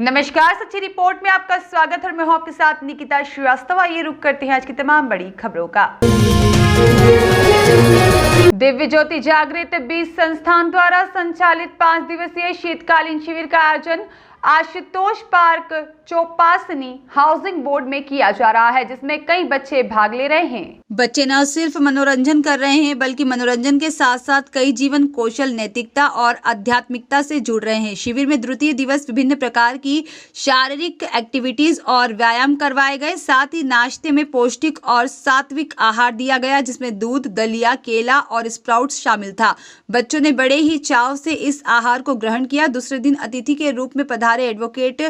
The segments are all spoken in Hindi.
नमस्कार, सच्ची रिपोर्ट में आपका स्वागत है। मैं हूं आपके साथ निकिता श्रीवास्तव। ये रुक करते हैं आज की तमाम बड़ी खबरों का। दिव्य ज्योति जागृत 20 संस्थान द्वारा संचालित 5 दिवसीय शीतकालीन शिविर का आयोजन Ashutosh park Chaupasni housing board में किया जा रहा है, जिसमें कई बच्चे भाग ले रहे हैं। बच्चे न सिर्फ मनोरंजन कर रहे हैं बल्कि मनोरंजन के साथ साथ कई जीवन कौशल, नैतिकता और आध्यात्मिकता से जुड़ रहे हैं। शिविर में द्वितीय दिवस विभिन्न प्रकार की शारीरिक एक्टिविटीज और व्यायाम करवाए गए। साथ ही नाश्ते में पौष्टिक और सात्विक आहार दिया गया, जिसमें दूध, दलिया, केला और स्प्राउट्स शामिल था। बच्चों ने बड़े ही चाव से इस आहार को ग्रहण किया। दूसरे दिन अतिथि के रूप में पधारे एडवोकेट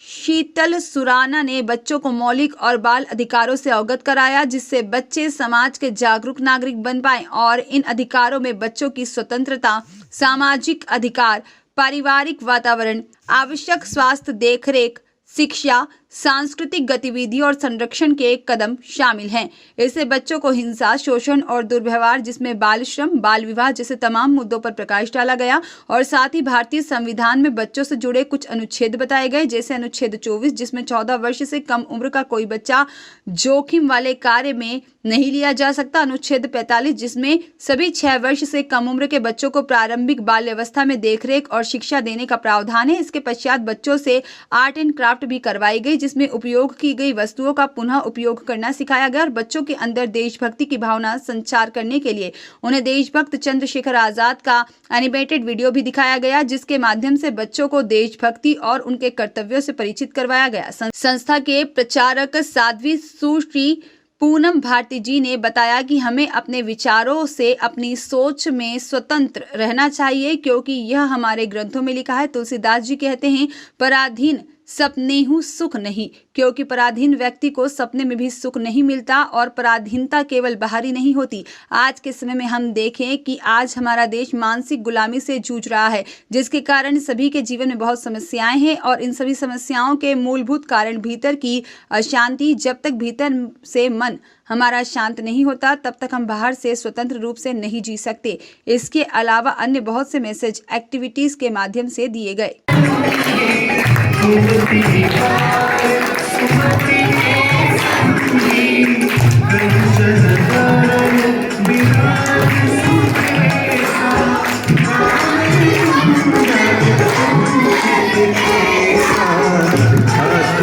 शीतल सुराना ने बच्चों को मौलिक और बाल अधिकारों से अवगत कराया, जिससे बच्चे समाज के जागरूक नागरिक बन पाएं और इन अधिकारों में बच्चों की स्वतंत्रता, सामाजिक अधिकार, पारिवारिक वातावरण, आवश्यक स्वास्थ्य देखरेख, शिक्षा, सांस्कृतिक गतिविधि और संरक्षण के कदम शामिल हैं। इससे बच्चों को हिंसा, शोषण और दुर्व्यवहार, जिसमें बाल श्रम, बाल विवाह जैसे तमाम मुद्दों पर प्रकाश डाला गया। और साथ ही भारतीय संविधान में बच्चों से जुड़े कुछ अनुच्छेद बताए गए, जैसे अनुच्छेद 24, जिसमें 14 वर्ष से कम उम्र का कोई बच्चा जोखिम वाले कार्य में नहीं लिया जा सकता। अनुच्छेद 45, जिसमें सभी 6 वर्ष से कम उम्र के बच्चों को प्रारंभिक बाल्यावस्था में देखरेख और शिक्षा देने का प्रावधान है। इसके पश्चात बच्चों से आर्ट एंड क्राफ्ट भी करवाई गई, जिसमें उपयोग की गई वस्तुओं का पुनः उपयोग करना सिखाया गया। और बच्चों के अंदर देशभक्ति की भावना संचार करने के लिए उन्हें देशभक्त चंद्रशेखर आजाद का एनिमेटेड वीडियो भी दिखाया गया, जिसके माध्यम से बच्चों को देशभक्ति और उनके कर्तव्यों से परिचित करवाया गया। संस्था के प्रचारक साध्वी सुश्री पूनम भारती जी ने बताया कि हमें अपने विचारों से, अपनी सोच में स्वतंत्र रहना चाहिए, क्योंकि यह हमारे ग्रंथों में लिखा है। तुलसीदास जी कहते हैं, पराधीन सपनेहु सुख नहीं, क्योंकि पराधीन व्यक्ति को सपने में भी सुख नहीं मिलता और पराधीनता केवल बाहरी नहीं होती। आज के समय में हम देखें कि आज हमारा देश मानसिक गुलामी से जूझ रहा है, जिसके कारण सभी के जीवन में बहुत समस्याएं हैं और इन सभी समस्याओं के मूलभूत कारण भीतर की अशांति। जब तक भीतर से मन हमारा शांत नहीं होता, तब तक हम बाहर से स्वतंत्र रूप से नहीं जी सकते। इसके अलावा अन्य बहुत से मैसेज एक्टिविटीज के माध्यम से दिए गए। सुमति